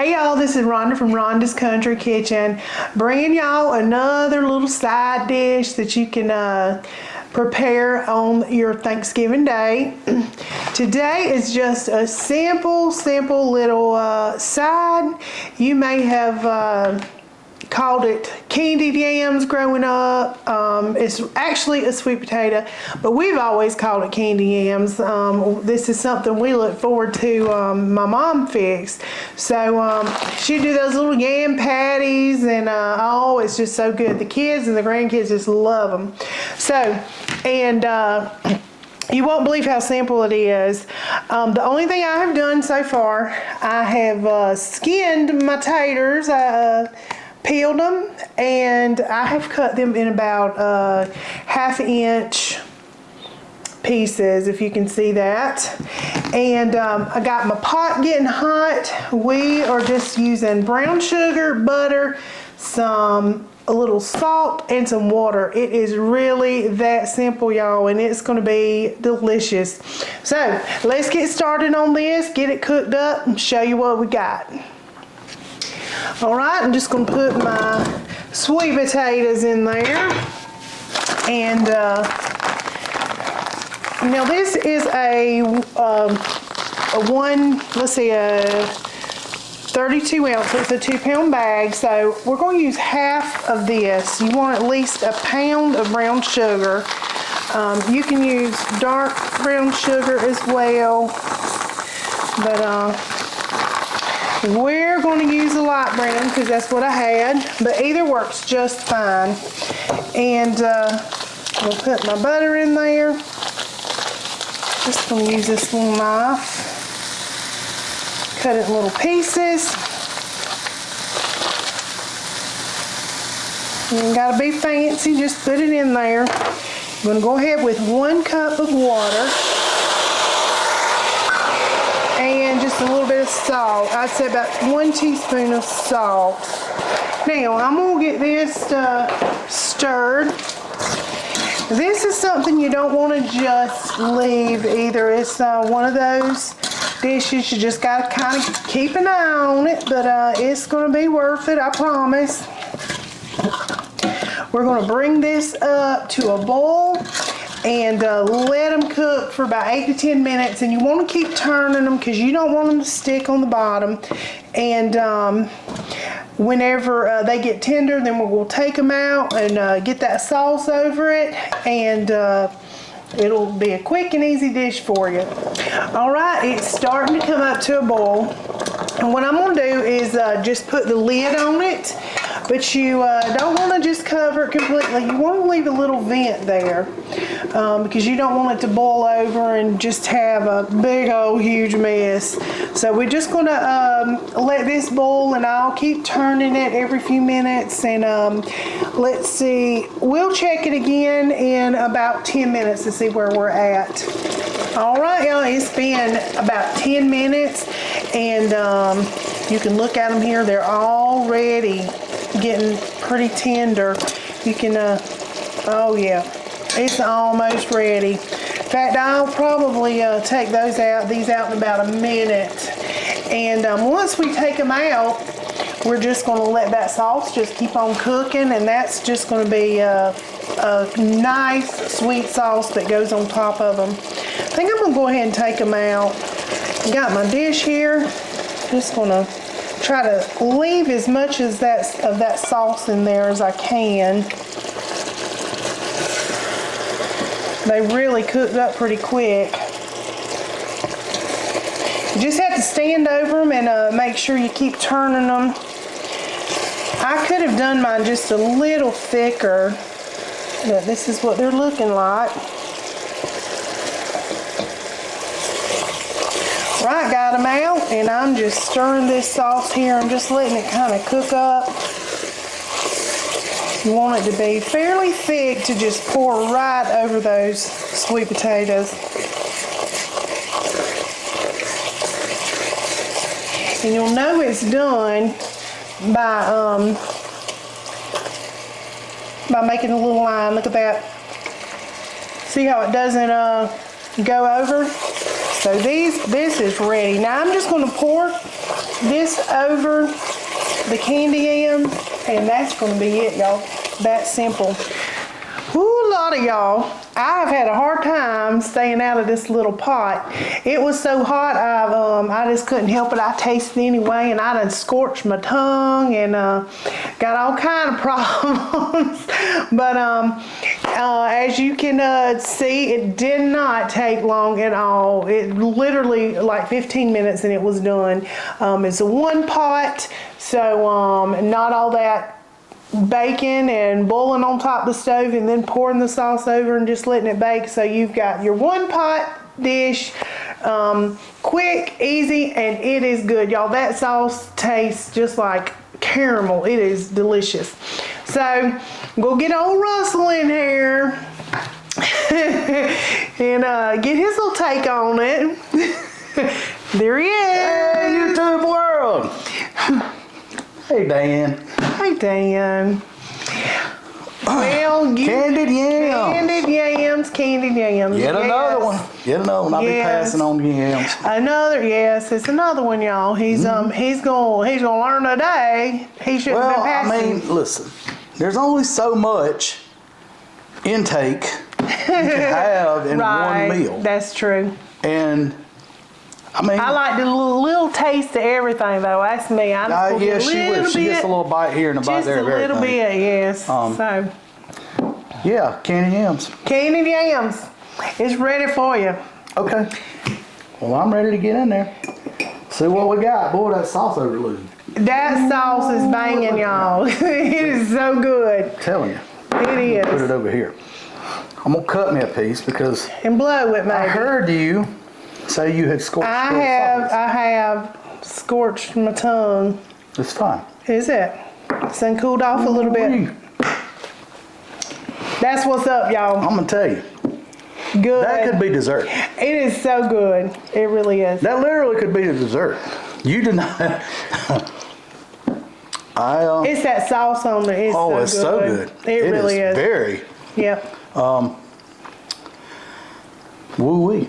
Hey y'all, this is Rhonda from Rhonda's Country Kitchen, bringing y'all another little side dish that you can prepare on your Thanksgiving Day. Today is just a simple little side. You may have called it Candied Yams growing up. It's actually a sweet potato, but we've always called it Candied Yams. This is something we look forward to my mom fixed. So she'd do those little yam patties, and oh, it's just so good. The kids and the grandkids just love them. So, and you won't believe how simple it is. The only thing I have done so far, I have skinned my taters. Peeled them, and I have cut them in about 1/2 inch pieces, if you can see that. And I got my pot getting hot. We are just using brown sugar, butter, a little salt, and some water. It is really that simple, y'all, and it's going to be delicious. So let's get started on this, get it cooked up, and show you what we got. Alright, I'm just going to put my sweet potatoes in there. And now this is a 32 ounce, so it's a 2-pound bag. So we're going to use half of this. You want at least a pound of brown sugar. You can use dark brown sugar as well, but we're going to use a light brown because that's what I had, but either works just fine. And I'll put my butter in there. Just going to use this little knife. Cut it in little pieces. You ain't got to be fancy, just put it in there. I'm going to go ahead with 1 cup of water. And just a little bit of salt. I'd say about 1 teaspoon of salt. Now, I'm going to get this stirred. This is something you don't want to just leave either. It's one of those dishes you just got to kind of keep an eye on it, but it's going to be worth it, I promise. We're going to bring this up to a boil and let them cook for about 8 to 10 minutes, and you want to keep turning them because you don't want them to stick on the bottom. And whenever they get tender, then we'll take them out and get that sauce over it, and it'll be a quick and easy dish for you. Alright, it's starting to come up to a boil, and what I'm going to do is just put the lid on it. But you don't want to just cover it completely. You want to leave a little vent there because you don't want it to boil over and just have a big old huge mess. So we're just going to let this boil, and I'll keep turning it every few minutes. And let's see, we'll check it again in about 10 minutes to see where we're at. All right, y'all, it's been about 10 minutes, and you can look at them here. They're already getting pretty tender. You can oh yeah, it's almost ready. In fact, I'll probably take these out in about a minute. And once we take them out, we're just going to let that sauce just keep on cooking, and that's just going to be a nice sweet sauce that goes on top of them. I think I'm going to go ahead and take them out. Got my dish here. Just going to try to leave as much as of that sauce in there as I can. They really cooked up pretty quick. You just have to stand over them and make sure you keep turning them. I could have done mine just a little thicker, but this is what they're looking like. Right, got them out, and I'm just stirring this sauce here. I'm just letting it kind of cook up. You want it to be fairly thick to just pour right over those sweet potatoes. And you'll know it's done by making a little line. Look at that. See how it doesn't go over? So this is ready. Now I'm just going to pour this over the candy yams, and that's going to be it, y'all. That simple. Ooh, a lot of y'all. I've had a hard time staying out of this little pot. It was so hot, I just couldn't help it. I tasted anyway, and I done scorched my tongue and got all kind of problems. But as you can see, it did not take long at all. It literally like 15 minutes and it was done. It's a one pot, so not all that bacon and boiling on top of the stove and then pouring the sauce over and just letting it bake. So you've got your one pot dish, quick, easy, and it is good, y'all. That sauce tastes just like caramel. It is delicious. So we'll get old Russell in here and get his little take on it. There he is. Hey, YouTube world. Hey, Dan. Hey, Dan. Well, Candied Yams. Candied Yams. Yet another one. Yet another one. I'll be passing on the yams. Yes, it's another one, y'all. He's gonna learn today. He shouldn't have been passing. I mean, listen. There's only so much intake you can have in one meal. That's true. And I mean, I like the little taste of everything, though. That's me. I just yeah, she would. She gets a little bite here and a bite there of everything. Just a little bit, yes. So. Yeah, candied yams. Candied yams. It's ready for you. Okay. Well, I'm ready to get in there. See what we got. Boy, that sauce overloaded. That sauce is banging, y'all. It is so good. I'm telling you. It is. Put it over here. I'm gonna cut me a piece because. And blow it, maybe. I heard you say you had scorched. I have scorched my tongue. It's fine. Is it? It's then cooled off a little bit. That's what's up, y'all. I'm gonna tell you. Good. That could be dessert. It is so good. It really is. That literally could be a dessert. You did not. It's that sauce on there. It's so good. It really is. Very. Yep. Woo-wee. Woo-wee.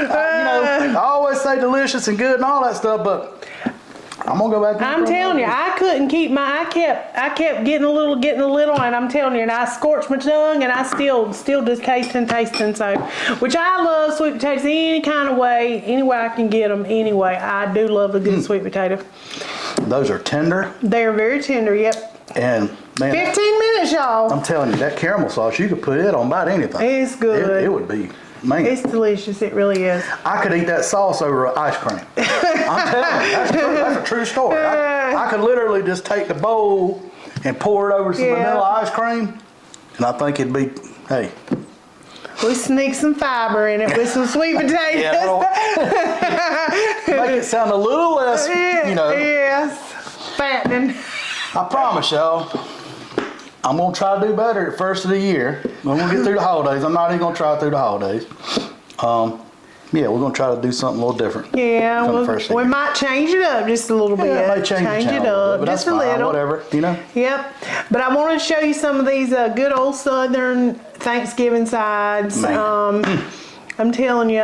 I always say delicious and good and all that stuff, but I'm gonna go back. I'm telling you, I couldn't keep I kept getting a little, and I'm telling you, and I scorched my tongue, and I still just tasting. So, which I love sweet potatoes any kind of way, any way I can get them. Anyway, I do love a good sweet potato. Those are tender. They're very tender. Yep. And man, 15 minutes, y'all. I'm telling you, that caramel sauce, you could put it on about anything. It's good. It would be. Man. It's delicious. It really is. I could eat that sauce over ice cream. I'm telling you, that's true. That's a true story. I could literally just take the bowl and pour it over some vanilla ice cream, and I think it'd be, hey. We sneak some fiber in it with some sweet potatoes. Make it sound a little less, Yes, fattening. I promise y'all, I'm going to try to do better at the first of the year. I'm going to get through the holidays. I'm not even going to try through the holidays. Yeah, we're going to try to do something a little different. Yeah, we might change it up just a little bit. Yeah, might change it up but just a little. Whatever, Yep. But I want to show you some of these good old Southern Thanksgiving sides. I'm telling you,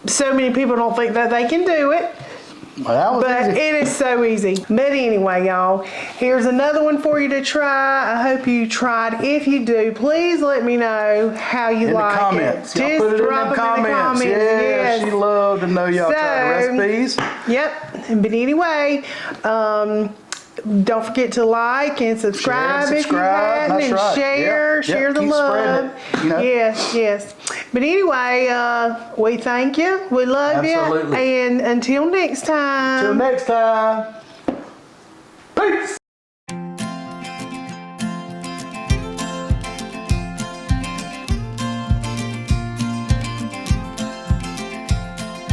so many people don't think that they can do it. Well, but easy. It is so easy. But anyway, y'all, here's another one for you to try. I hope you tried. If you do, please let me know how you like it. Comments. Just put it drop in the comments. comments. Yeah, she loved to know y'all tried the recipes. Yep. But anyway, don't forget to like and subscribe if you hadn't, and share the love. Yes. But anyway, we thank you. We love you. And until next time. Peace.